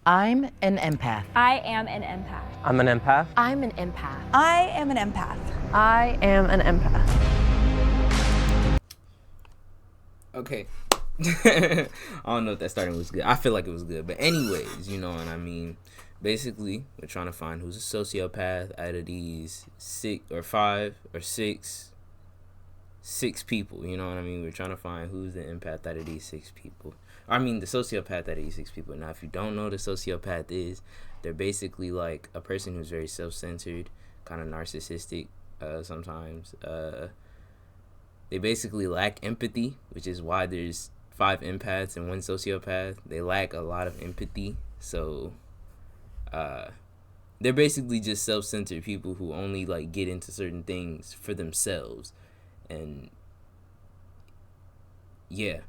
I'm an empath. I am an empath. I'm an empath. I'm an empath. I am an empath. I am an empath. Okay. I don't know if that starting was good. I feel like it was good. But anyways, you know what I mean? Basically, we're trying to find who's a sociopath out of these six people. You know what I mean? We're trying to find who's the empath out of these 6 people. I mean, the sociopath out of these 6 people. Now, if you don't know what a sociopath is, they're basically like a person who's very self-centered, kind of narcissistic sometimes. They basically lack empathy, which is why there's 5 empaths and 1 sociopath. They lack a lot of empathy. So they're basically just self-centered people who only like get into certain things for themselves. And yeah,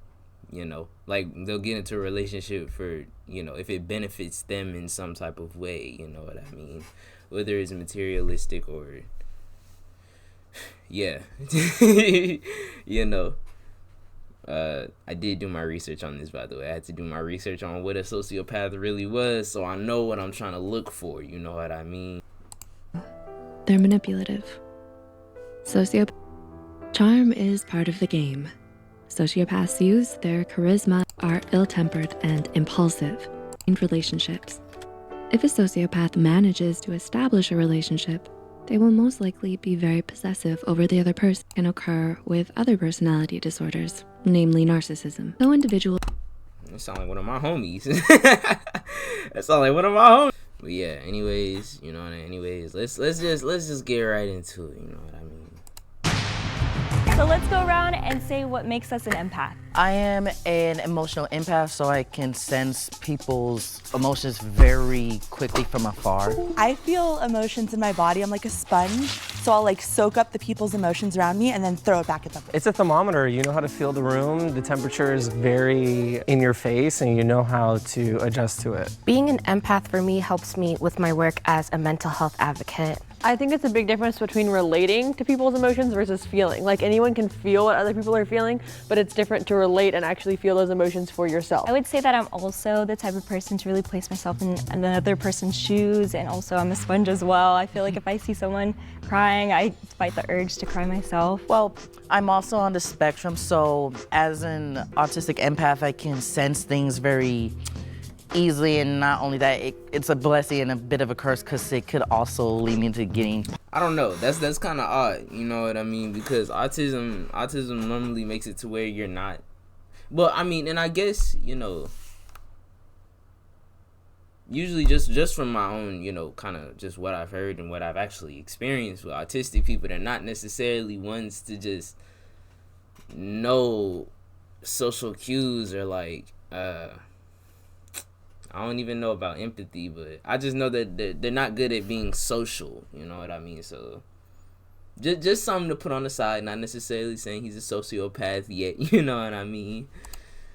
you know, like they'll get into a relationship for, you know, if it benefits them in some type of way, you know what I mean? Whether it's materialistic or, yeah, you know. I did do my research on this, by the way. I had to do my research on what a sociopath really was, so I know what I'm trying to look for, you know what I mean? They're manipulative. Charm is part of the game. Sociopaths use their charisma, are ill-tempered and impulsive in relationships. If a sociopath manages to establish a relationship, they will most likely be very possessive over the other person and occur with other personality disorders, namely narcissism. No individual. That sound like one of my homies. That sound like one of my homies. But yeah, anyways, you know, let's just get right into it, you know what I mean? So let's go around and say what makes us an empath. I am an emotional empath, so I can sense people's emotions very quickly from afar. I feel emotions in my body. I'm like a sponge, so I'll like soak up the people's emotions around me and then throw it back at them. It's a thermometer. You know how to feel the room. The temperature is very in your face, and you know how to adjust to it. Being an empath for me helps me with my work as a mental health advocate. I think it's a big difference between relating to people's emotions versus feeling. Like anyone can feel what other people are feeling, but it's different to relate and actually feel those emotions for yourself. I would say that I'm also the type of person to really place myself in another person's shoes, and also I'm a sponge as well. I feel like if I see someone crying, I fight the urge to cry myself. Well, I'm also on the spectrum, so as an autistic empath, I can sense things very easily, and not only that, it's a blessing and a bit of a curse because it could also lead me into getting. I don't know. That's kind of odd. You know what I mean? Because autism normally makes it to where you're not. Well, I mean, and I guess, you know, usually just from my own, you know, kind of just what I've heard and what I've actually experienced with autistic people, they're not necessarily ones to just know social cues or like I don't even know about empathy, but I just know that they're not good at being social, you know what I mean? So just something to put on the side, not necessarily saying he's a sociopath yet, you know what I mean?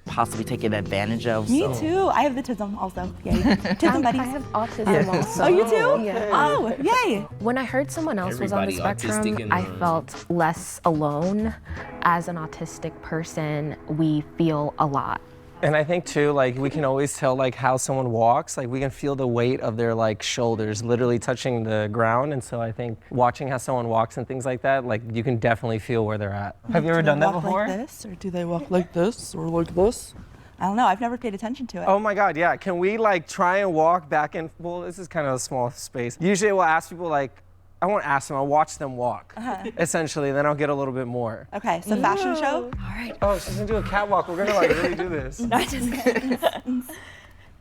Possibly taken advantage of. Me too. I have the TISM also. Yay. TISM buddies. I have autism also. Oh, you too? Yeah. Oh, yay. When I heard someone else was on the Everybody autistic spectrum, in the I room. felt less alone. As an autistic person, we feel a lot. And I think too, like we can always tell like how someone walks, like we can feel the weight of their like shoulders literally touching the ground. And so I think watching how someone walks and things like that, like you can definitely feel where they're at. Have you ever done that before? Like this, or do they walk like this, or like this? I don't know. I've never paid attention to it. Oh my God, yeah. Can we like try and walk back and, well, this is kind of a small space. Usually we'll ask people like, I won't ask them, I'll watch them walk, essentially, then I'll get a little bit more. Okay, so fashion show? All right. Oh, she's gonna do a catwalk. We're gonna like really do this. Not just kidding.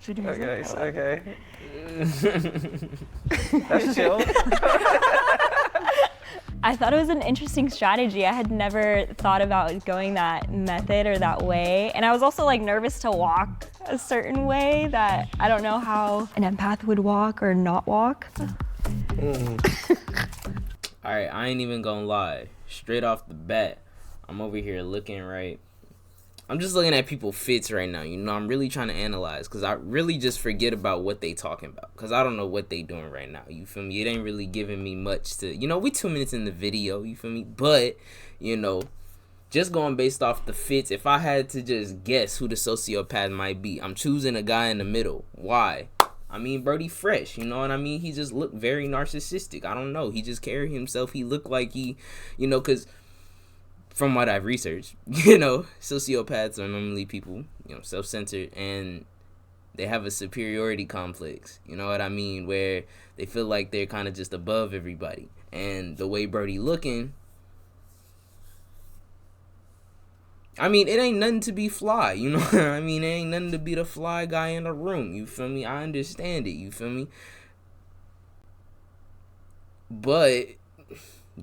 Should we do music? Okay. That's chill. I thought it was an interesting strategy. I had never thought about going that method or that way. And I was also like nervous to walk a certain way that I don't know how an empath would walk or not walk. Alright, I ain't even gonna lie. Straight off the bat, I'm over here looking right. I'm just looking at people's fits right now. You know, I'm really trying to analyze because I really just forget about what they talking about because I don't know what they doing right now. You feel me? It ain't really giving me much to, you know, we 2 minutes in the video, you feel me? But, you know, just going based off the fits, if I had to just guess who the sociopath might be, I'm choosing a guy in the middle. Why? I mean, Brody fresh, you know what I mean? He just looked very narcissistic. I don't know. He just carried himself. He looked like he, you know, because from what I've researched, you know, sociopaths are normally people, you know, self-centered, and they have a superiority complex, you know what I mean, where they feel like they're kind of just above everybody. And the way Brody looking, I mean, it ain't nothing to be fly, you know what I mean? It ain't nothing to be the fly guy in the room, you feel me? I understand it, you feel me? But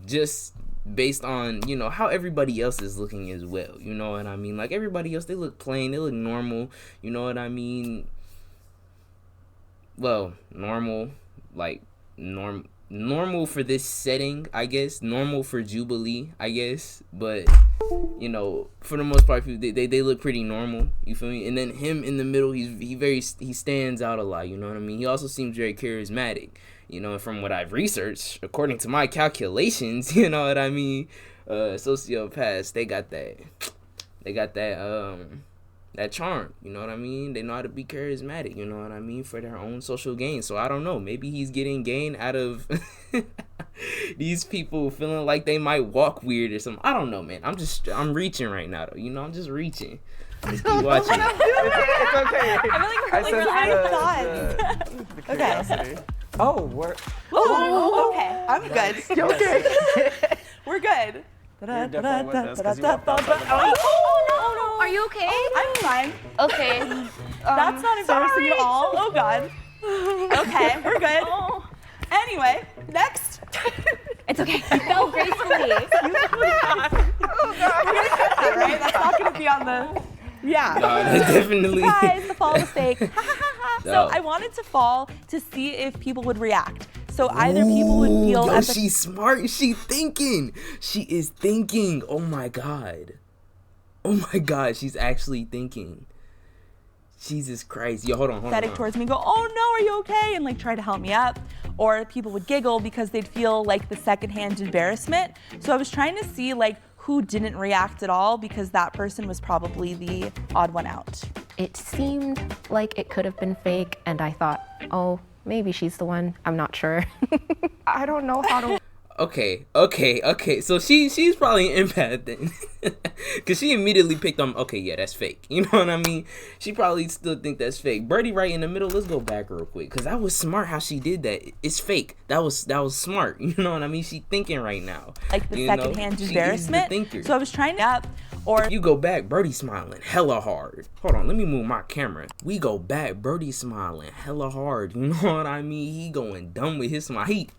just based on, you know, how everybody else is looking as well, you know what I mean? Like, everybody else, they look plain, they look normal, you know what I mean? Well, normal, like, normal for this setting, I guess. Normal for Jubilee, I guess. But, you know, for the most part, they look pretty normal, you feel me? And then him in the middle, he stands out a lot, you know what I mean? He also seems very charismatic, you know, and from what I've researched, according to my calculations, you know what I mean? Sociopaths, they got that charm, you know what I mean? They know how to be charismatic, you know what I mean, for their own social gain. So I don't know, maybe he's getting gain out of these people feeling like they might walk weird or something. I don't know, man. I'm reaching right now, though. You know, I'm just reaching. Just keep watching. It's okay. I feel like we're really Okay. Oh, we're. Oh, okay. I'm good. Okay. We're good. You're definitely with us 'cause you walked outside the box. Oh, Are you okay? I'm fine. Okay. That's not embarrassing at all. Oh, God. Okay, we're good. Anyway, next. It's okay. You fell gracefully. Right? That's not going to be on the... Yeah. No, definitely. Guys, the fall mistake. So No. I wanted to fall to see if people would react. So either people would feel... Yo, she's smart. She thinking. She is thinking. Oh, my God. Oh, my God. She's actually thinking. Jesus Christ. Yo, hold on. Pathetic towards me and go, oh no, are you okay? And like try to help me up. Or people would giggle because they'd feel like the secondhand embarrassment. So I was trying to see like who didn't react at all because that person was probably the odd one out. It seemed like it could have been fake, and I thought, oh, maybe she's the one. I'm not sure. I don't know how to... Okay. So she's probably an empath then. Because she immediately picked on, okay, yeah, that's fake. You know what I mean? She probably still think that's fake. Birdie right in the middle, let's go back real quick. Because that was smart how she did that. It's fake. That was smart. You know what I mean? She thinking right now. Like the you secondhand know? embarrassment. She is the thinker. So I was trying to up. Or you go back, Birdie smiling hella hard. Hold on, let me move my camera. We go back, Birdie smiling hella hard. You know what I mean? He going dumb with his smile. He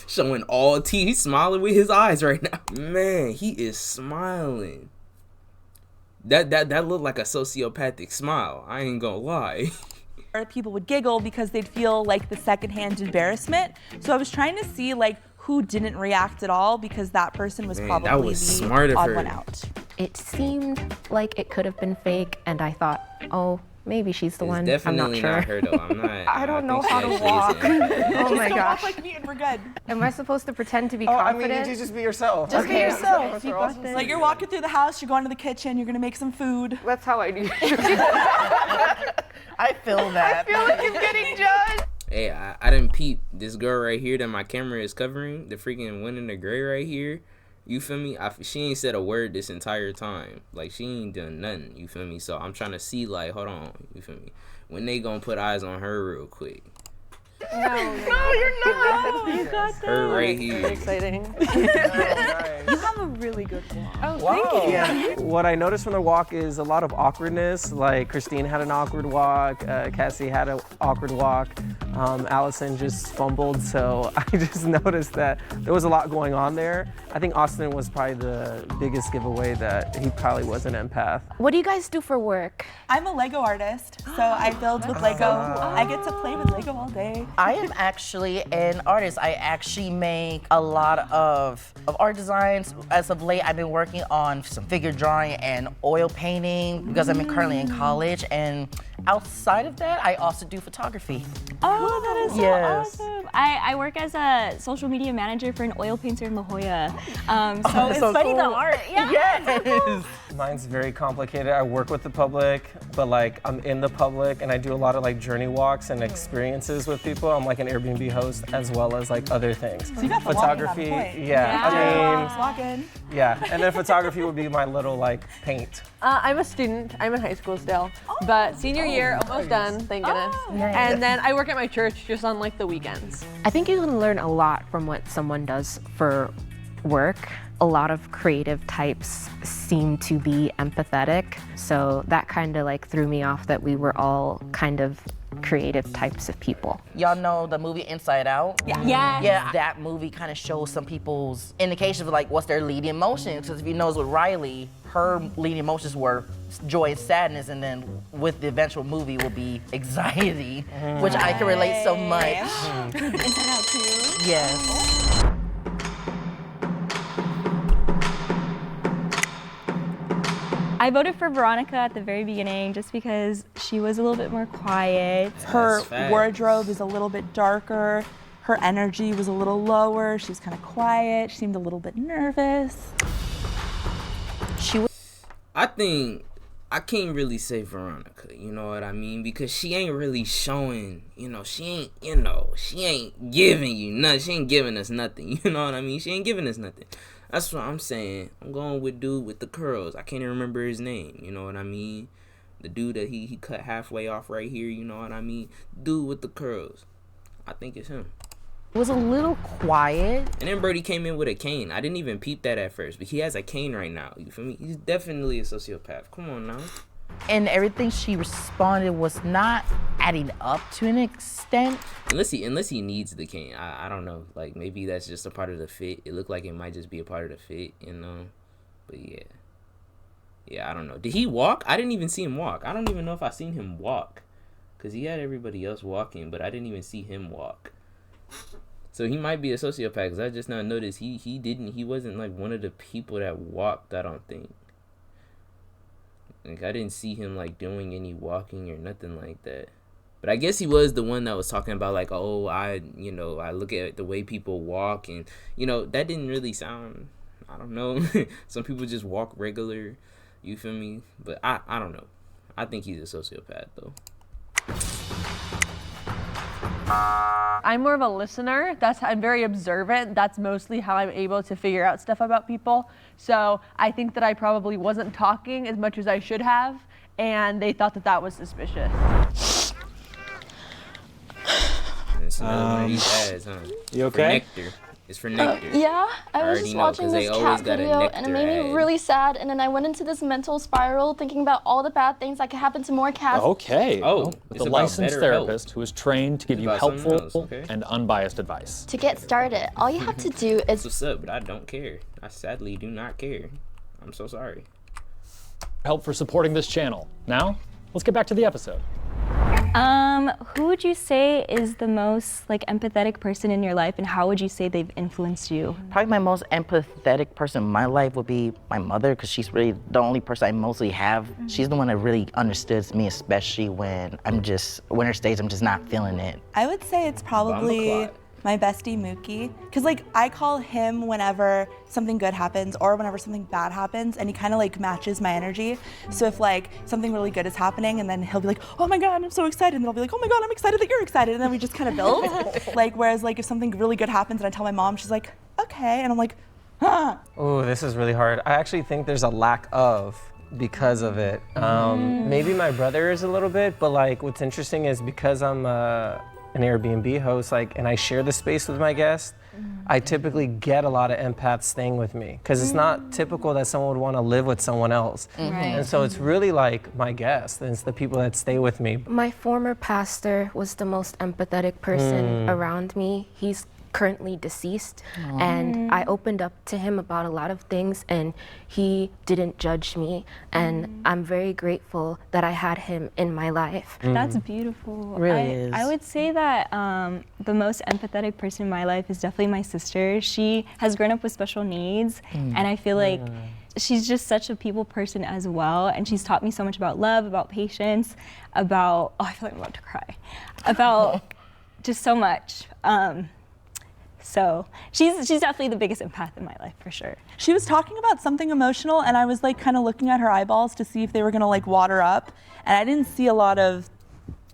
showing all teeth. He's smiling with his eyes right now. Man, he is smiling. That looked like a sociopathic smile. I ain't gonna lie. people would giggle because they'd feel like the secondhand embarrassment. So I was trying to see like who didn't react at all because that person was probably that was the smart of odd her. one out. It seemed like it could have been fake, and I thought, oh, maybe she's the one. I'm not Definitely sure. not her though. I'm not. I don't know think how she to actually walk. is. Oh my Just gosh. walk like me and we're good. Am I supposed to pretend to be Oh, I confident? mean, you just be yourself. Just be Okay. yourself. We're all- Like you're walking through the house, you're going to the kitchen, you're gonna make some food. That's how I do. I feel that. I feel like I'm getting judged. Hey, I didn't peep this girl right here that my camera is covering, the freaking one in the gray right here. You feel me? She ain't said a word this entire time. Like, she ain't done nothing. You feel me? So I'm trying to see, like, hold on. You feel me? When they gonna put eyes on her real quick. No, you're not. You got that. Her right Very here. exciting. Oh, nice. You have a really good walk. Oh, Wow. thank you. What I noticed from the walk is a lot of awkwardness. Like Christine had an awkward walk, Cassie had an awkward walk, Allison just fumbled. So I just noticed that there was a lot going on there. I think Austin was probably the biggest giveaway that he probably was an empath. What do you guys do for work? I'm a Lego artist, so I build with Lego. I get to play with Lego all day. I am actually an artist. I actually make a lot of art designs. As of late, I've been working on some figure drawing and oil painting because I'm currently in college. And outside of that, I also do photography. Oh, that is so Yes. awesome. I work as a social media manager for an oil painter in La Jolla. So it's so funny the cool. art. Yeah. Yes. Mine's very complicated. I work with the public, but like I'm in the public and I do a lot of like journey walks and experiences with people. I'm like an Airbnb host as well as like other things. So you got the photography, walk in. yeah. And then photography would be my little like paint. I'm a student. I'm in high school still, but senior year, almost done, thank goodness. And then I work at my church just on like the weekends. I think you can learn a lot from what someone does for work. A lot of creative types seem to be empathetic, so that kind of like threw me off that we were all kind of creative types of people. Y'all know the movie Inside Out? Yes. Yeah, that movie kind of shows some people's indication of like what's their leading emotions. Because if you notice with Riley, her leading emotions were joy and sadness, and then with the eventual movie will be anxiety, which I can relate so much. Inside Out too. Yes. I voted for Veronica at the very beginning just because she was a little bit more quiet. Her That's facts. wardrobe is a little bit darker. Her energy was a little lower. She was kind of quiet. She seemed a little bit nervous. I think I can't really say Veronica, you know what I mean? Because she ain't really showing, she ain't giving you nothing. She ain't giving us nothing, you know what I mean? She ain't giving us nothing. That's what I'm saying. I'm going with dude with the curls. I can't even remember his name, you know what I mean? The dude that he cut halfway off right here, you know what I mean? Dude with the curls. I think it's him. It was a little quiet. And then Birdie came in with a cane. I didn't even peep that at first, but he has a cane right now. You feel me? He's definitely a sociopath. Come on now. And everything she responded was not adding up to an extent. Unless he needs the cane. I don't know. Like, maybe that's just a part of the fit. It looked like it might just be a part of the fit, But yeah. Yeah, I don't know. Did he walk? I didn't even see him walk. I don't even know if I seen him walk. Because he had everybody else walking, but I didn't even see him walk. So he might be a sociopath, because I just now noticed he wasn't like one of the people that walked, I don't think. Like, I didn't see him like doing any walking or nothing like that. But I guess he was the one that was talking about like, oh, I look at the way people walk, and that didn't really sound, I don't know. Some people just walk regular, you feel me? But I don't know. I think he's a sociopath though. I'm more of a listener. I'm very observant. That's mostly how I'm able to figure out stuff about people. So I think that I probably wasn't talking as much as I should have, and they thought that was suspicious. It's another one of these ads, huh? You okay? For nectar. It's for nectar. Yeah, I was just already know, watching 'cause this they always cat got a video and it nectar made me ad. really sad, and then I went into this mental spiral thinking about all the bad things that could happen to more cats. Okay. Oh, With it's a about licensed better health. therapist who is trained to give you about something helpful else, okay. and unbiased advice. To get started, all you have to do is That's what's up, but I don't care. I sadly do not care. I'm so sorry. Help for supporting this channel. Now, let's get back to the episode. Who would you say is the most like empathetic person in your life, and how would you say they've influenced you? Probably my most empathetic person in my life would be my mother, because she's really the only person I mostly have. She's the one that really understood me, especially when winter stage, I'm just not feeling it. I would say it's probably Clot. my bestie Mookie, because like I call him whenever something good happens or whenever something bad happens, and he kind of like matches my energy. So if like something really good is happening, and then he'll be like, oh my God, I'm so excited, and then I'll be like, oh my God, I'm excited that you're excited, and then we just kind of build. Like, whereas like if something really good happens and I tell my mom, she's like, okay, and I'm like, ah. Oh, this is really hard. I actually think there's a lack of because of it. Maybe my brother is a little bit, but like what's interesting is because I'm an Airbnb host, and I share the space with my guests, I typically get a lot of empaths staying with me, because it's not typical that someone would want to live with someone else. And so it's really like my guests, and it's the people that stay with me. My former pastor was the most empathetic person around me. He's currently deceased, and I opened up to him about a lot of things, and he didn't judge me, and I'm very grateful that I had him in my life. That's beautiful. Really is. I would say that the most empathetic person in my life is definitely my sister. She has grown up with special needs, and I feel like she's just such a people person as well, and she's taught me so much about love, about patience, about, I feel like I'm about to cry, about just so much. So she's definitely the biggest empath in my life for sure. She was talking about something emotional, and I was like kind of looking at her eyeballs to see if they were gonna like water up, and I didn't see a lot of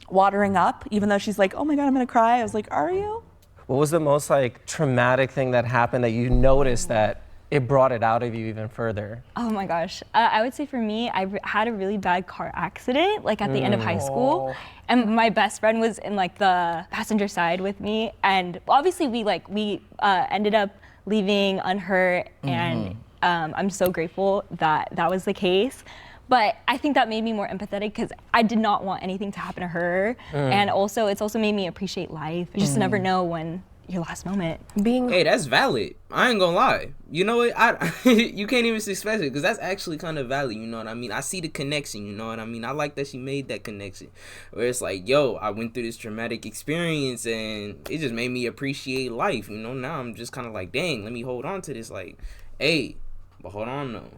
watering up, even though she's like, oh my God, I'm gonna cry. I was like, are you? What was the most like traumatic thing that happened that you noticed that it brought it out of you even further? Oh my gosh. I would say for me, had a really bad car accident, like at the end of high school. And my best friend was in like the passenger side with me. And obviously we ended up leaving unhurt. And I'm so grateful that that was the case. But I think that made me more empathetic because I did not want anything to happen to her. And also, it's also made me appreciate life. You just never know when your last moment. Hey, that's valid. I ain't gonna lie. You know what? You can't even suspect it because that's actually kind of valid. You know what I mean? I see the connection. You know what I mean? I like that she made that connection. Where it's like, yo, I went through this traumatic experience and it just made me appreciate life. You know, now I'm just kind of like, dang, let me hold on to this. Like, hey, but hold on though.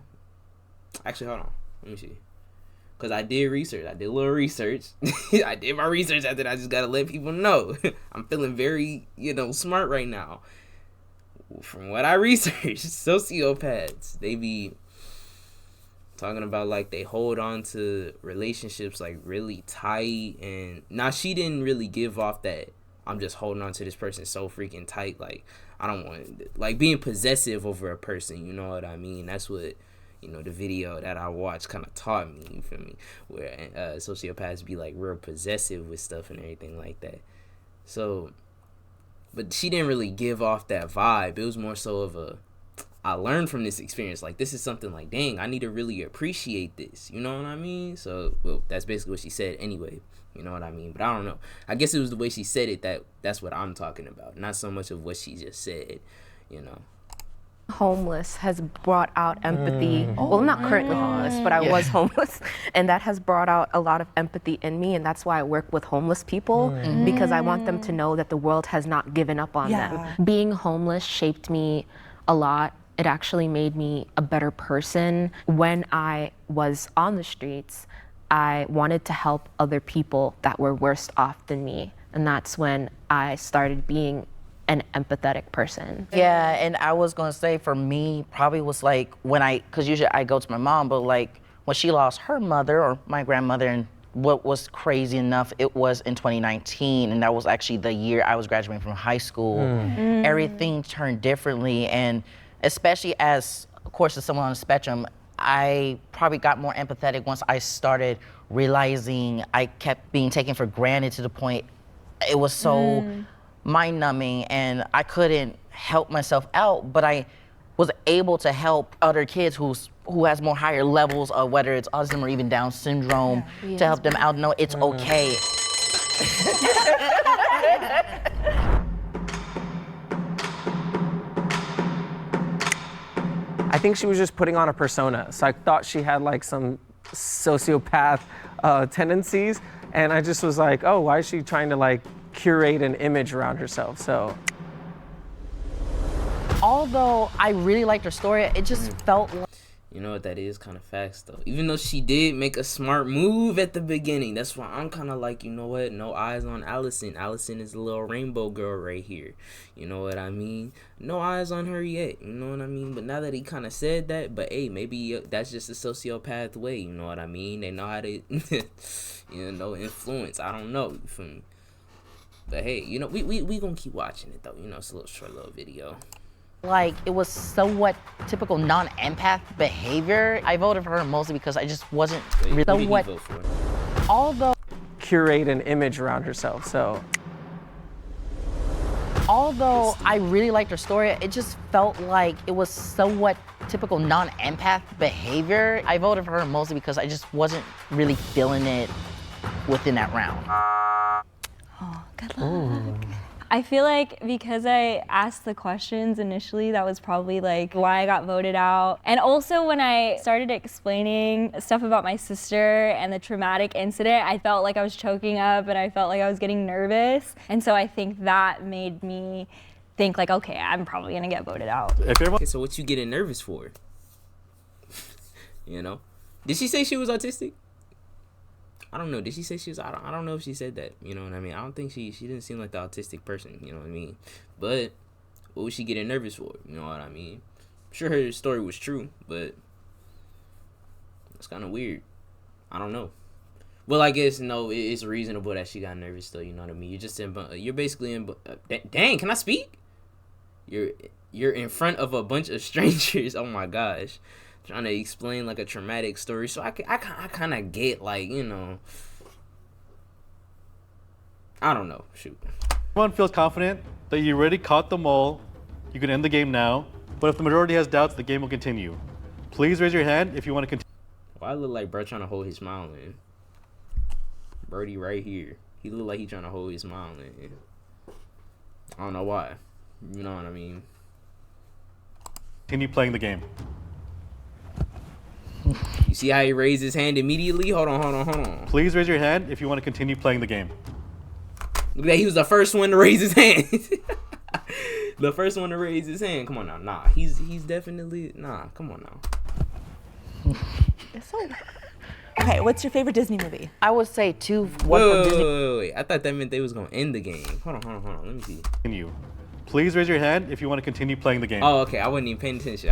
Actually, hold on. Let me see. Because I did research. I did a little research. I did my research after that. I just got to let people know. I'm feeling very, smart right now. From what I researched, sociopaths, they be talking about, like, they hold on to relationships, like, really tight. And now she didn't really give off that I'm just holding on to this person so freaking tight. Like, I don't want, like, being possessive over a person. You know what I mean? That's what... the video that I watched kind of taught me, you feel me? Where sociopaths be like real possessive with stuff and everything like that. So, but she didn't really give off that vibe. It was more so of I learned from this experience. Like, this is something like, dang, I need to really appreciate this. You know what I mean? So, well, that's basically what she said anyway. You know what I mean? But I don't know. I guess it was the way she said it that's what I'm talking about. Not so much of what she just said, Homeless has brought out empathy. Well, I'm not currently homeless, but I was homeless. And that has brought out a lot of empathy in me. And that's why I work with homeless people, because I want them to know that the world has not given up on them. Being homeless shaped me a lot. It actually made me a better person. When I was on the streets, I wanted to help other people that were worse off than me. And that's when I started being an empathetic person. Yeah, and I was gonna say for me, probably was like because usually I go to my mom, but like when she lost her mother or my grandmother, and what was crazy enough, it was in 2019, and that was actually the year I was graduating from high school. Everything turned differently, and especially as, of course, as someone on the spectrum, I probably got more empathetic once I started realizing I kept being taken for granted to the point it was so mind-numbing, and I couldn't help myself out, but I was able to help other kids who has more higher levels of whether it's autism or even Down syndrome to help them out know it's okay. I think she was just putting on a persona. So I thought she had like some sociopath tendencies, and I just was like, oh, why is she trying to like curate an image around herself? So although I really liked her story, it just felt like, you know what, that is kind of facts though. Even though she did make a smart move at the beginning, that's why I'm kind of like, you know what, no eyes on Allison. Allison is a little rainbow girl right here. You know what I mean? No eyes on her yet. You know what I mean? But now that he kind of said that, but hey, maybe that's just a sociopath way. You know what I mean? They know how to, influence. I don't know. You feel me? But hey, we gonna keep watching it though. It's a little short little video. like it was somewhat typical non-empath behavior. I voted for her mostly because I just wasn't really somewhat. Vote for? Although curate an image around herself. So although I really liked her story, it just felt like it was somewhat typical non-empath behavior. I voted for her mostly because I just wasn't really feeling it within that round. Oh, good luck. Ooh. I feel like because I asked the questions initially, that was probably like why I got voted out. And also when I started explaining stuff about my sister and the traumatic incident, I felt like I was choking up and I felt like I was getting nervous. And so I think that made me think like, okay, I'm probably gonna get voted out. Okay, so what you getting nervous for? Did she say she was autistic? I don't know. Did she say she was? I don't know if she said that. You know what I mean? I don't think she didn't seem like the autistic person. You know what I mean? But What was she getting nervous for? You know what I mean? I'm sure her story was true, but it's kind of weird. I don't know. Well, I guess no, it's reasonable that she got nervous though. You know what I mean? You're basically in. Dang, can I speak? You're in front of a bunch of strangers. Oh my gosh, trying to explain like a traumatic story. So I kind of get like, you know. I don't know. Shoot. Everyone feels confident that you already caught the mole. You can end the game now. But if the majority has doubts, the game will continue. Please raise your hand if you want to continue. Why look like bro trying to hold his smile in? Birdie right here. He look like he trying to hold his smile in. I don't know why. You know what I mean? Continue playing the game. You see how he raised his hand immediately? Hold on. Please raise your hand if you want to continue playing the game. Look at that, he was the first one to raise his hand. The first one to raise his hand. Come on now. Nah, he's definitely, nah, come on now. It's so. Okay, what's your favorite Disney movie? I would say two. One from Disney. Wait. I thought that meant they was gonna end the game. Hold on. Let me see. Continue. Please raise your hand if you want to continue playing the game. Oh, okay. I wasn't even paying attention.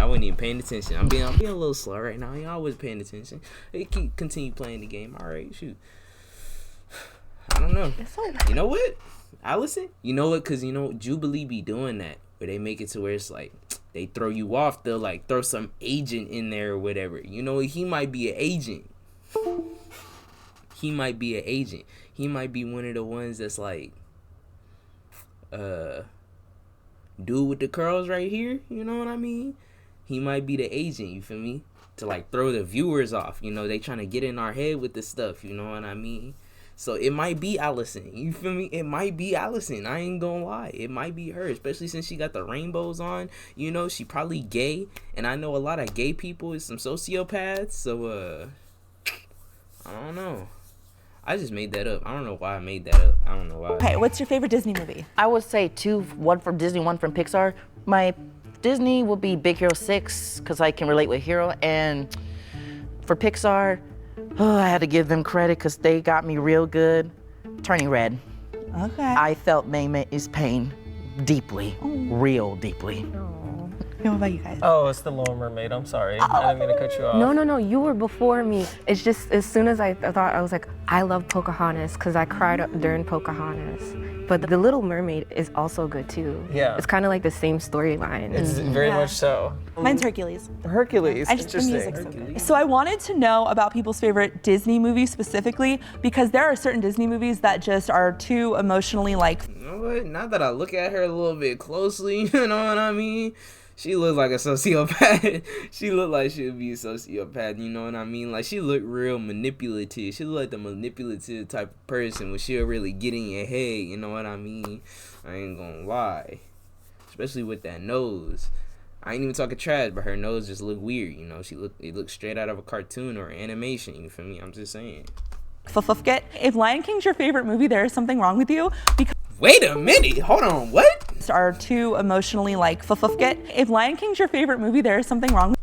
I'm being a little slow right now. Y'all was paying attention. They continue playing the game. All right, shoot. I don't know. You know what, Allison? You know what? Cause you know Jubilee be doing that where they make it to where it's like they throw you off. They'll like throw some agent in there or whatever. You know, he might be an agent. He might be one of the ones that's like, dude with the curls right here. You know what I mean? He might be the agent. You feel me? To like throw the viewers off. You know, they trying to get in our head with this stuff. You know what I mean? So it might be Allison. You feel me? It might be Allison. I ain't gonna lie. It might be her, especially since she got the rainbows on. You know, she probably gay. And I know a lot of gay people is some sociopaths. So, I don't know. I just made that up. I don't know why I made that up. I don't know why. Okay, what's your favorite Disney movie? I would say two. One from Disney, one from Pixar. My Disney would be Big Hero 6 because I can relate with Hero. And for Pixar, I had to give them credit because they got me real good. Turning Red. Okay. I felt May's pain deeply, real deeply. What about you guys? Oh, it's the Little Mermaid. I'm sorry. I didn't mean to cut you off. No, you were before me. It's just as soon as I thought, I was like, I love Pocahontas because I cried during Pocahontas. But The Little Mermaid is also good too. Yeah. It's kind of like the same storyline. It's very much so. Mine's Hercules. Hercules. The music's so good. So I wanted to know about people's favorite Disney movies specifically because there are certain Disney movies that just are too emotionally like. You know what? Now that I look at her a little bit closely, you know what I mean? She looked like a sociopath. She looked like she would be a sociopath, you know what I mean? Like, she looked real manipulative. She looked like the manipulative type of person when she'll really get in your head, you know what I mean? I ain't gonna lie. Especially with that nose. I ain't even talking trash, but her nose just looked weird, you know? It looked straight out of a cartoon or animation, you feel me? I'm just saying. If Lion King's your favorite movie, there is something wrong with you because Wait a minute, hold on, what? Are too emotionally like If Lion King's your favorite movie, there is something wrong.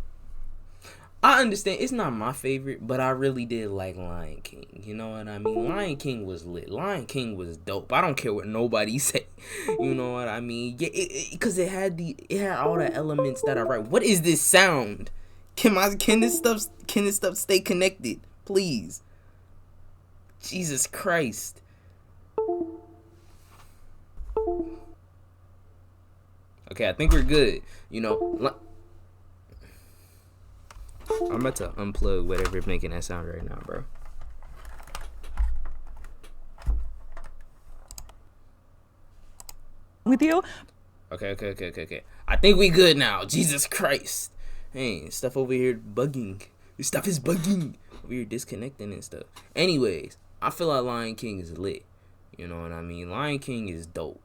I understand it's not my favorite, but I really did like Lion King. You know what I mean? Lion King was lit. Lion King was dope. I don't care what nobody say. You know what I mean? Yeah, because it had all the elements that are right. What is this sound? Can this stuff stay connected, please? Jesus Christ. Okay, I think we're good. You know, I'm about to unplug whatever's making that sound right now, bro. With you? Okay. I think we good now. Jesus Christ. Hey, stuff over here bugging. This stuff is bugging. Over here disconnecting and stuff. Anyways, I feel like Lion King is lit. You know what I mean? Lion King is dope.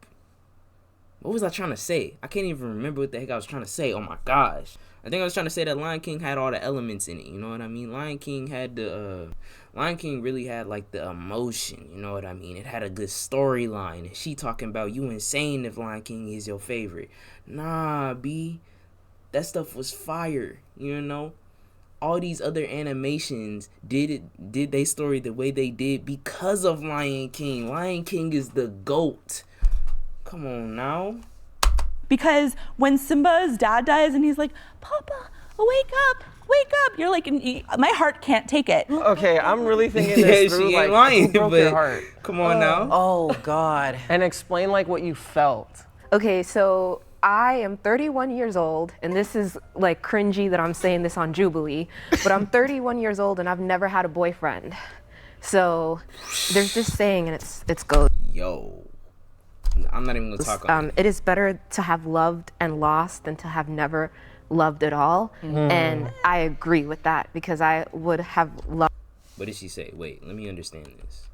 What was I trying to say? I can't even remember what the heck I was trying to say. Oh my gosh. I think I was trying to say that Lion King had all the elements in it. You know what I mean? Lion King really had like the emotion. You know what I mean? It had a good storyline. And she talking about you insane if Lion King is your favorite. Nah, B. That stuff was fire. You know? All these other animations did they story the way they did because of Lion King. Lion King is the GOAT. Come on now. Because when Simba's dad dies and he's like, Papa, wake up, you're like, my heart can't take it. Okay, I'm really thinking this through. She Like, ain't lying, who broke your but heart? come on now. Oh God. And explain like what you felt. Okay, so I am 31 years old, and this is like cringy that I'm saying this on Jubilee, but I'm 31 years old and I've never had a boyfriend. So there's this saying, and it's goes. Yo, I'm not even gonna talk on it. It is better to have loved and lost than to have never loved at all. And I agree with that because I would have loved. What did she say? Wait, let me understand this.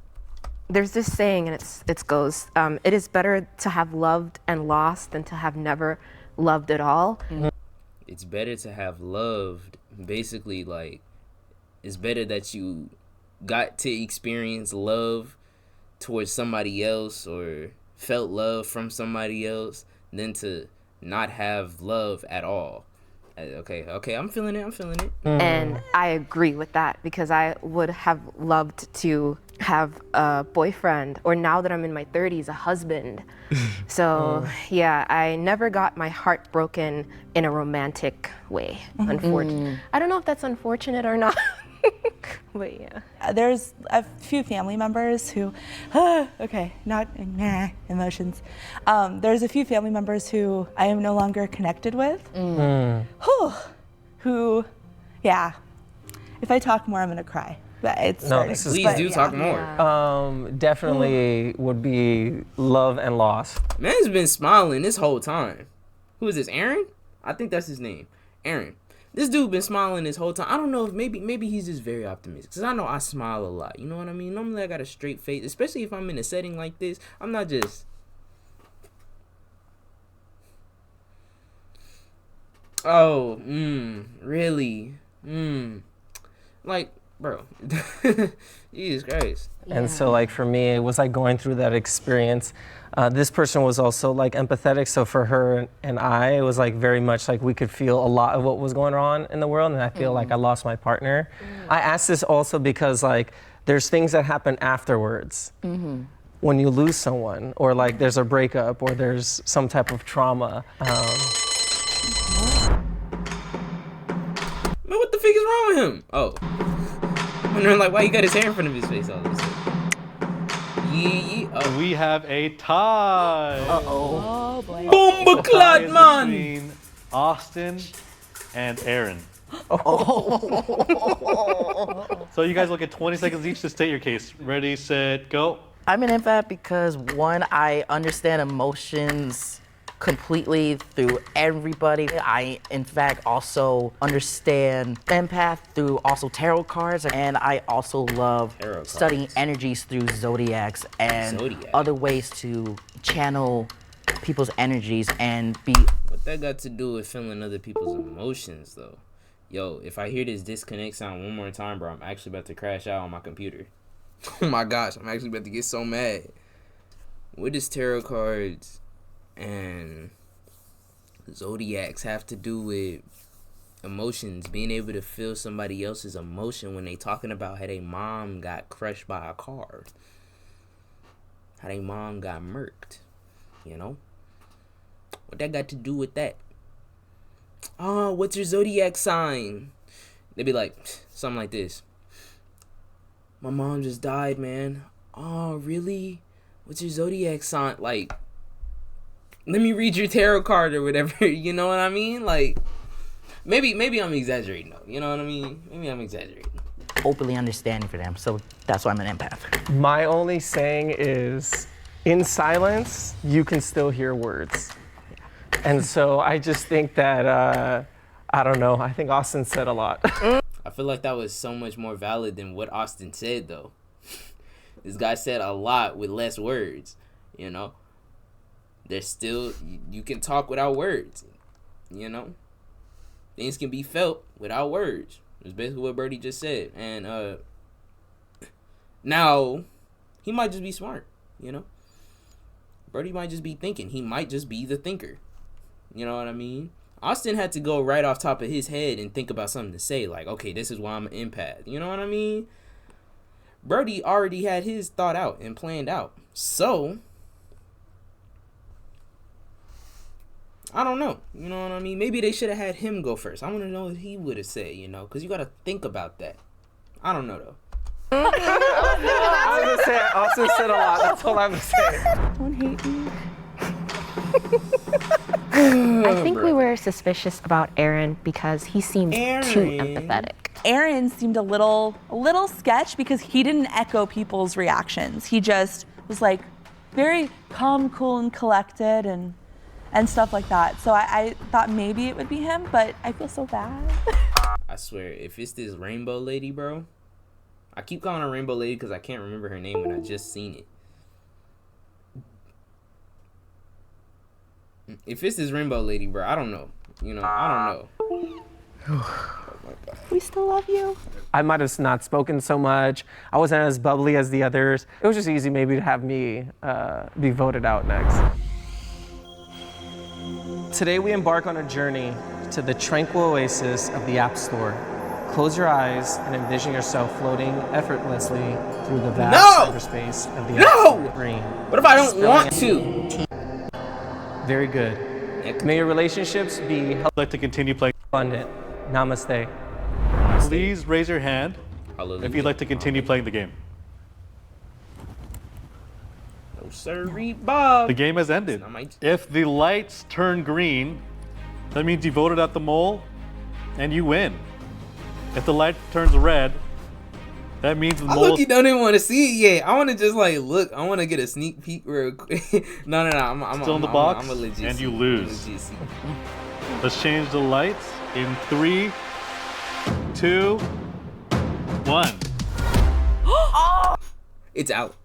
There's this saying, and it goes, it is better to have loved and lost than to have never loved at all. It's better to have loved, basically, like, it's better that you got to experience love towards somebody else or felt love from somebody else than to not have love at all. Okay, I'm feeling it. And I agree with that because I would have loved to have a boyfriend, or now that I'm in my 30s, a husband. So yeah, I never got my heart broken in a romantic way, unfortunately. I don't know if that's unfortunate or not. But yeah. There's a few family members who, emotions. There's a few family members who I am no longer connected with. Who, yeah. If I talk more, I'm gonna cry. But it's Please do talk more. Definitely would be love and loss. Man's been smiling this whole time. Who is this? Aaron? I think that's his name. Aaron. This dude been smiling this whole time. I don't know if maybe he's just very optimistic. Cause I know I smile a lot. You know what I mean? Normally I got a straight face, especially if I'm in a setting like this. I'm not just. Oh, really? Like, bro. Jesus Christ. And so like for me, it was like going through that experience. This person was also like empathetic. So for her and I, it was like very much like we could feel a lot of what was going on in the world. And I feel like I lost my partner. I asked this also because like there's things that happen afterwards. When you lose someone, or like there's a breakup, or there's some type of trauma. Man, what the fuck is wrong with him? Oh. I'm wondering like why he got his hair in front of his face all of a sudden. Oh. We have a tie. Oh boy. Bomba clad man. Between Austin and Aaron. So you guys will get 20 seconds each to state your case. Ready, set, go. I'm an empath because one, I understand emotions completely through everybody. I, in fact, also understand empath through also tarot cards, and I also love studying energies through zodiacs and other ways to channel people's energies and be. What that got to do with feeling other people's emotions, though? Yo, if I hear this disconnect sound one more time, bro, I'm actually about to crash out on my computer. Oh my gosh, I'm actually about to get so mad. What does tarot cards and zodiacs have to do with emotions, being able to feel somebody else's emotion when they talking about how their mom got crushed by a car, how their mom got murked, you know? What that got to do with that? Oh, what's your zodiac sign? They be like, something like this. My mom just died, man. Oh, really? What's your zodiac sign? Like, let me read your tarot card or whatever. You know what I mean? Like, maybe I'm exaggerating though. You know what I mean? Maybe I'm exaggerating. Openly understanding for them, so that's why I'm an empath. My only saying is, in silence, you can still hear words. And so I just think that, I don't know, I think Austin said a lot. I feel like that was so much more valid than what Austin said though. This guy said a lot with less words, you know? There's still, you can talk without words, you know? Things can be felt without words. That's basically what Birdie just said. And now, he might just be smart, you know? Birdie might just be thinking. He might just be the thinker. You know what I mean? Austin had to go right off top of his head and think about something to say. Like, okay, this is why I'm an empath. You know what I mean? Birdie already had his thought out and planned out. So, I don't know. You know what I mean? Maybe they should have had him go first. I want to know what he would have said, you know, because you got to think about that. I don't know, though. I was gonna say, Austin said a lot. That's all I'm gonna say. Don't hate me. I think we were suspicious about Aaron because he seemed too empathetic. Aaron seemed a little sketch because he didn't echo people's reactions. He just was like very calm, cool, and collected and stuff like that. So I thought maybe it would be him, but I feel so bad. I swear, if it's this rainbow lady, bro, I keep calling her rainbow lady because I can't remember her name when I just seen it. If it's this rainbow lady, bro, I don't know. You know, I don't know. Oh my God. We still love you. I might have not spoken so much. I wasn't as bubbly as the others. It was just easy maybe to have me be voted out next. Today we embark on a journey to the tranquil oasis of the App Store. Close your eyes and envision yourself floating effortlessly through the vast cyberspace of the App Store screen. What if I don't want to? Very good. May your relationships be I'd like to continue playing. abundant. Namaste. Please raise your hand if you'd like to continue playing the game. No sirree, Bob. The game has ended. Not my- If the lights turn green, that means you voted out the mole and you win. If the light turns red, that means the I mole. look, you don't even want to see it yet. I want to just like look. I want to get a sneak peek real quick. No. I'm Still in the box, I'm a legit and you see. lose. I'm a legit see. Let's change the lights in 3, 2, 1. It's out.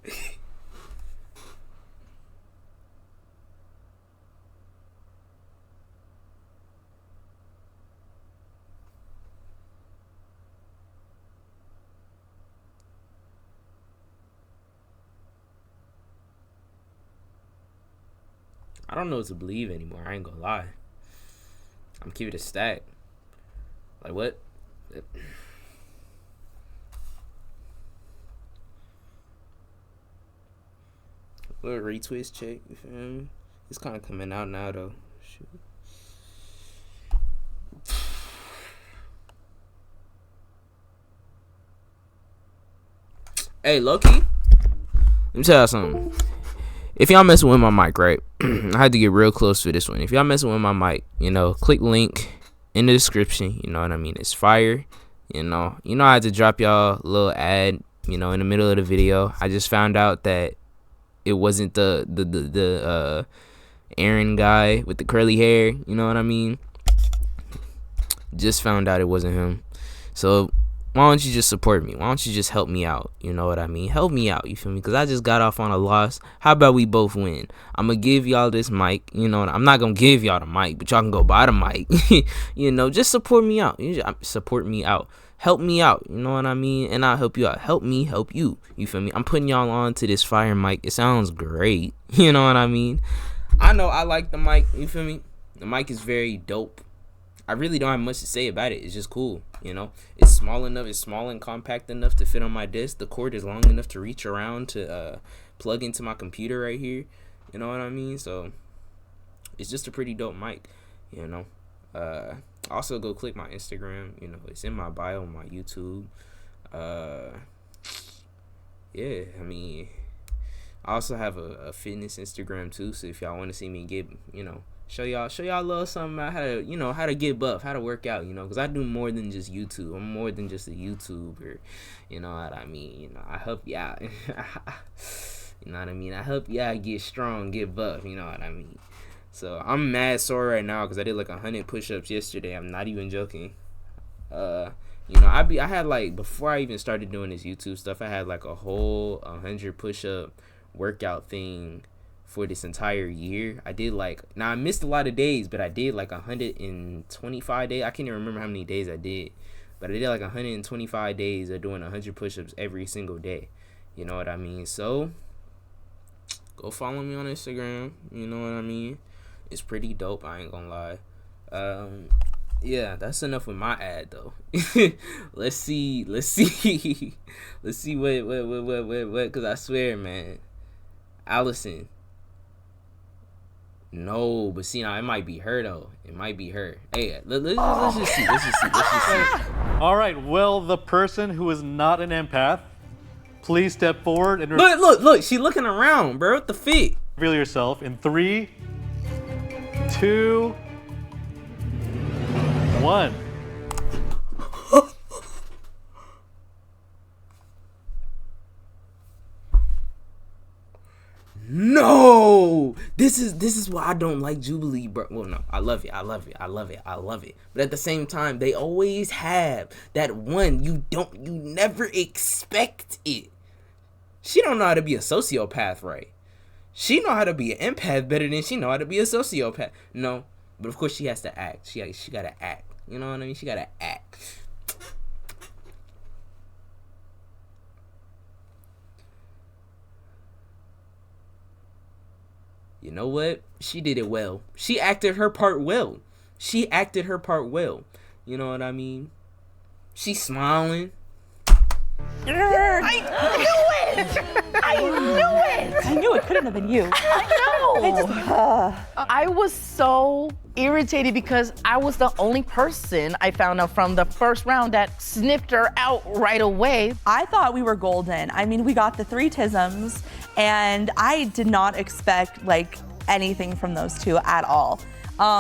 I don't know what to believe anymore. I ain't gonna lie. I'm keeping it a stack. Like what? Little retwist check. You feel me? It's kind of coming out now though. Shoot. Hey, Loki. Let me tell y'all something. If y'all messing with my mic, right? I had to get real close for this one. If y'all messing with my mic, you know, click link in the description. You know what I mean? It's fire. You know I had to drop y'all a little ad, you know, in the middle of the video. I just found out that it wasn't the Aaron guy with the curly hair. You know what I mean? Just found out it wasn't him. So why don't you just support me? Why don't you just help me out? You know what I mean? Help me out, you feel me? Because I just got off on a loss. How about we both win? I'm going to give y'all this mic. You know, I'm not going to give y'all the mic, but y'all can go buy the mic. You know, just support me out. Support me out. Help me out. You know what I mean? And I'll help you out. Help me help you. You feel me? I'm putting y'all on to this fire mic. It sounds great. You know what I mean? I know I like the mic. You feel me? The mic is very dope. I really don't have much to say about it. It's just cool, you know. It's small enough. It's small and compact enough to fit on my desk. The cord is long enough to reach around to plug into my computer right here. You know what I mean? So it's just a pretty dope mic, you know. Also go click my Instagram. You know, it's in my bio on my YouTube. Yeah, I mean, I also have a fitness Instagram too. So if y'all want to see me get, you know, show y'all a little something about how to get buff, how to work out, you know, because I do more than just YouTube. I'm more than just a YouTuber, you know what I mean? You know, I help you out. You know what I mean? I help y'all get strong, get buff, you know what I mean? So I'm mad sore right now because I did like 100 push-ups yesterday. I'm not even joking. You know, I had like, before I even started doing this YouTube stuff, I had like a whole 100 push-up workout thing for this entire year. I did like, now I missed a lot of days, but I did like 125 days. I can't even remember how many days I did, but I did like 125 days of doing 100 push-ups every single day. You know what I mean? So go follow me on Instagram. You know what I mean? It's pretty dope. I ain't gonna lie. Yeah, that's enough with my ad though. Let's see what, cause I swear, man, Allison, No, but see now it might be her though. It might be her. Hey, let's just see. Let's just see. All right, will the person who is not an empath please step forward and Look, she looking around, bro. What the fit? reveal yourself in 3, 2, 1. No, this is why I don't like Jubilee, bro. Well, no, I love it. But at the same time, they always have that one you never expect it. She don't know how to be a sociopath, right? She know how to be an empath better than she know how to be a sociopath. No, but of course she has to act. She gotta act. You know what I mean? She gotta act. You know what? She did it well. She acted her part well. You know what I mean? She's smiling. I knew it couldn't have been you. I was so irritated because I was the only person I found out from the first round that sniffed her out right away. I thought we were golden. I mean, we got the 3 tisms, and I did not expect like anything from those 2 at all.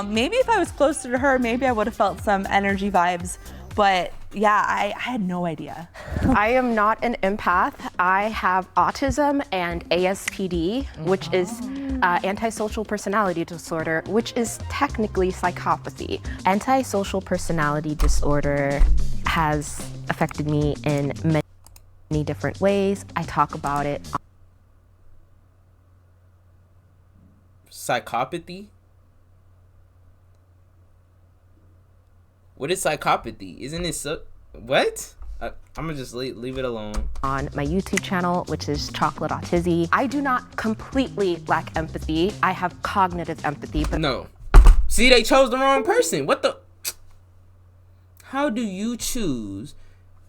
Maybe if I was closer to her, maybe I would have felt some energy vibes, but yeah, I had no idea. I am not an empath. I have autism and ASPD, which is antisocial personality disorder, which is technically psychopathy. Antisocial personality disorder has affected me in many different ways. I talk about it. Psychopathy? What is psychopathy? Isn't it so? What? I'm gonna just leave it alone. On my YouTube channel, which is Chocolate Autism. I do not completely lack empathy. I have cognitive empathy, but No. See, they chose the wrong person. What the? How do you choose?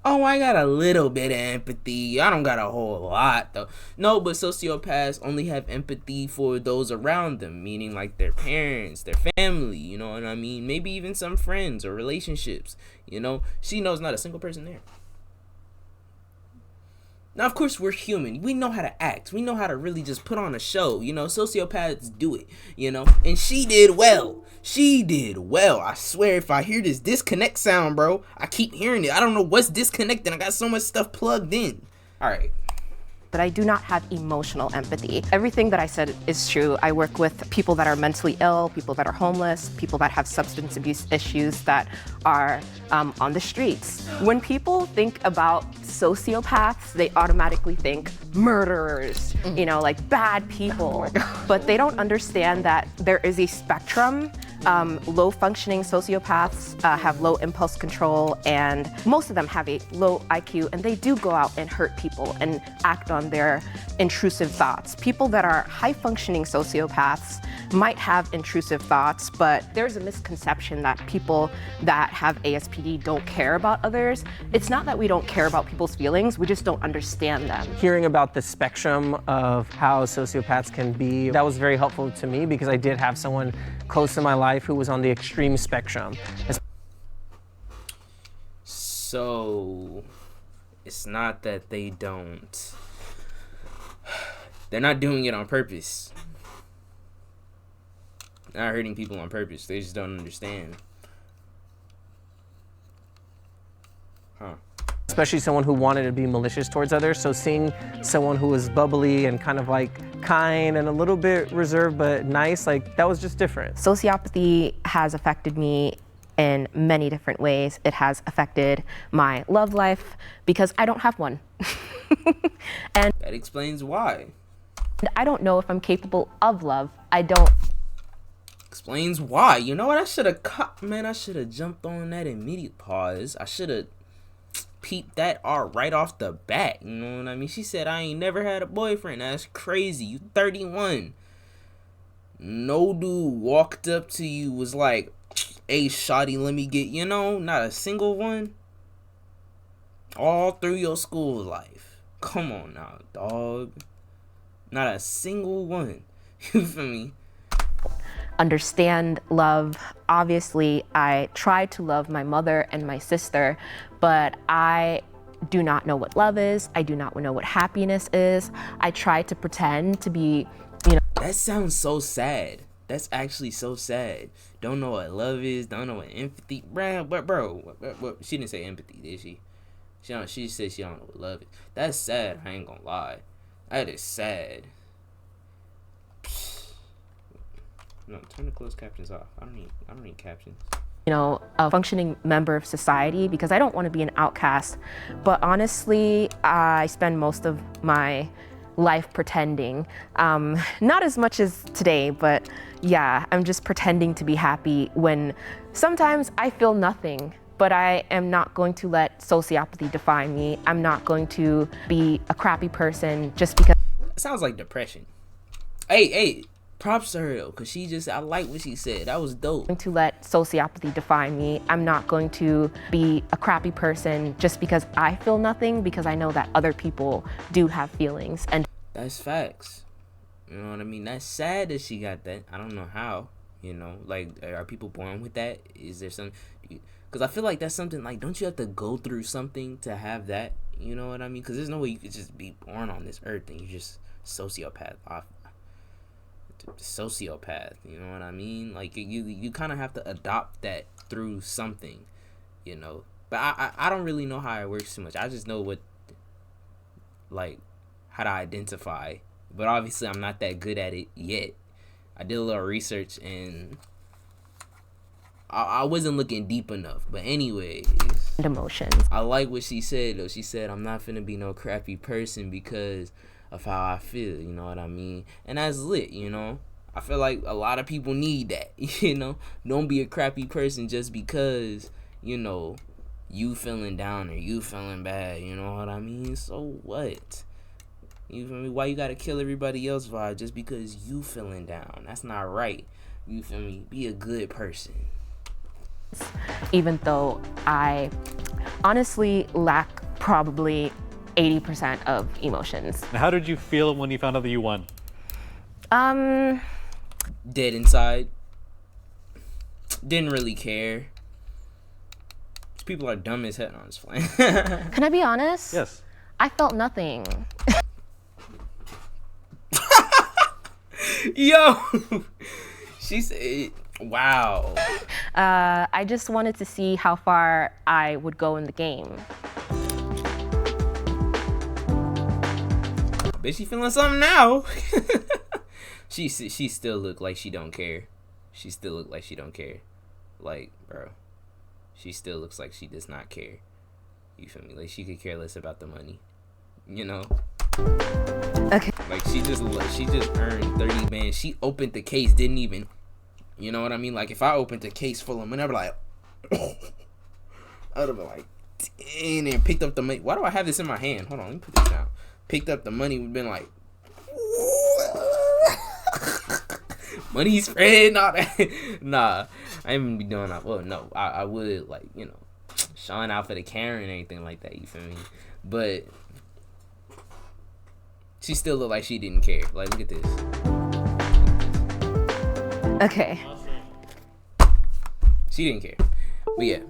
Oh, I got a little bit of empathy. I don't got a whole lot, though. No, but sociopaths only have empathy for those around them, meaning like their parents, their family, you know what I mean? Maybe even some friends or relationships, you know? She knows not a single person there. Now, of course, we're human. We know how to act. We know how to really just put on a show. You know, sociopaths do it, you know? And she did well. I swear, if I hear this disconnect sound, bro, I keep hearing it. I don't know what's disconnecting. I got so much stuff plugged in. All right. but I do not have emotional empathy. Everything that I said is true. I work with people that are mentally ill, people that are homeless, people that have substance abuse issues that are on the streets. When people think about sociopaths, they automatically think murderers, you know, like bad people. But they don't understand that there is a spectrum. Low functioning sociopaths have low impulse control, and most of them have a low IQ, and they do go out and hurt people and act on their intrusive thoughts. People that are high functioning sociopaths might have intrusive thoughts, but there's a misconception that people that have ASPD don't care about others. It's not that we don't care about people's feelings, we just don't understand them. Hearing about the spectrum of how sociopaths can be, that was very helpful to me because I did have someone close to my life who was on the extreme spectrum. So it's not that they don't, they're not doing it on purpose. They're not hurting people on purpose. They just don't understand. Huh. Especially someone who wanted to be malicious towards others. So seeing someone who was bubbly and kind of like kind and a little bit reserved but nice, like that was just different. Sociopathy has affected me in many different ways. It has affected my love life because I don't have one. And that explains why. I don't know if I'm capable of love. I don't. Explains why. You know what? I should have I should have jumped on that immediate pause. I should have peeped that right off the bat. You know what I mean? She said, I ain't never had a boyfriend. That's crazy. You 31. No dude walked up to you, was like, hey, shawty, let me get, you know, not a single one. All through your school life. Come on now, dog. Not a single one. You feel me? understand love. Obviously, I try to love my mother and my sister, but I do not know what love is. I do not know what happiness is. I try to pretend to be, That sounds so sad. That's actually so sad. Don't know what love is. Don't know what empathy. Bro, she didn't say empathy, did she? She said she don't know what love is. That's sad. I ain't gonna lie. That is sad. No, turn the closed captions off. I don't need captions. A functioning member of society, because I don't want to be an outcast. But honestly, I spend most of my life pretending. Not as much as today, but yeah, I'm just pretending to be happy when sometimes I feel nothing. But I am not going to let sociopathy define me. I'm not going to be a crappy person just because. It sounds like depression. Hey, props to her though, cause I like what she said. That was dope. To let sociopathy define me. I'm not going to be a crappy person just because I feel nothing, because I know that other people do have feelings. And that's facts. You know what I mean? That's sad that she got that. I don't know how. Like, are people born with that? Is there some? Because I feel like that's something, like, don't you have to go through something to have that? You know what I mean? Because there's no way you could just be born on this earth and you're just sociopath. Sociopath, you know what I mean? Like, you kind of have to adopt that through something, But I don't really know how it works too much. I just know how to identify. But obviously, I'm not that good at it yet. I did a little research and I wasn't looking deep enough. But anyways, emotions. I like what she said though. She said, I'm not finna be no crappy person because of how I feel, you know what I mean? And that's lit, I feel like a lot of people need that, Don't be a crappy person just because, you feeling down or you feeling bad, you know what I mean? So what? You feel me? Why you gotta kill everybody else vibe just because you feeling down? That's not right. You feel me? Be a good person. Even though I honestly lack probably 80% of emotions. How did you feel when you found out that you won? Dead inside. Didn't really care. These people are dumb as hell. No, I'm just playing. Can I be honest? Yes. I felt nothing. Yo! She said, wow. I just wanted to see how far I would go in the game. Bet she feeling something now. She still look like she don't care. She still look like she don't care. Like, bro, she still looks like she does not care. You feel me? Like, she could care less about the money. Okay. Like, she just earned 30 bands. She opened the case, didn't even, you know what I mean? Like, if I opened a case full of money, I'd be like, I would have been like, dang, and picked up the money. Why do I have this in my hand? Hold on, let me put this down. Picked up the money, we've been like, money spread, not that. Nah, I ain't even be doing that. Well, no, I would, like, shine out for the Karen and anything like that, you feel me? But she still looked like she didn't care. Like, look at this. Okay. She didn't care. But yeah.